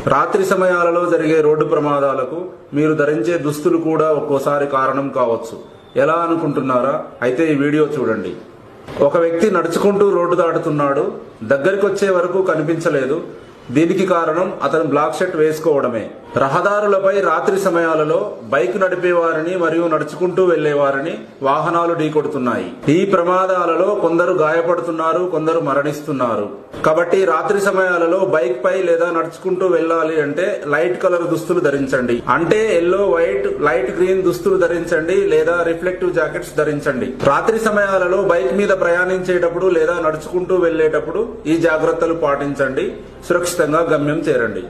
రాత్రి సమయాలలో జరిగే రోడ్డు ప్రమాదాలకు మీరు ధరించే దుస్తులు కూడా ఒక్కోసారి కారణం కావచ్చు. ఎలా అనుకుంటున్నారా? అయితే ఈ వీడియో చూడండి. ఒక వ్యక్తి నడుచుకుంటూ రోడ్డు దాటుతున్నాడు. దగ్గరికి వచ్చే వరకు కనిపించలేదు. దీనికి కారణం అతను బ్లాక్ షర్ట్ వేసుకోవడమే. రహదారులపై రాత్రి సమయాలలో బైక్ నడిపేవారిని మరియు నడుచుకుంటూ వెళ్లేవారిని వాహనాలు ఢీకొడుతున్నాయి. ఈ ప్రమాదాలలో కొందరు గాయపడుతున్నారు, కొందరు మరణిస్తున్నారు. కాబట్టి రాత్రి సమయాలలో బైక్ పై లేదా నడుచుకుంటూ వెళ్ళాలి అంటే లైట్ కలర్ దుస్తులు ధరించండి. అంటే ఎల్లో, వైట్, లైట్ గ్రీన్ దుస్తులు ధరించండి లేదా రిఫ్లెక్టివ్ జాకెట్స్ ధరించండి. రాత్రి సమయాలలో బైక్ మీద ప్రయాణించేటప్పుడు లేదా నడుచుకుంటూ వెళ్లేటప్పుడు ఈ జాగ్రత్తలు పాటించండి. సురక్షితంగా గమ్యం చేరండి.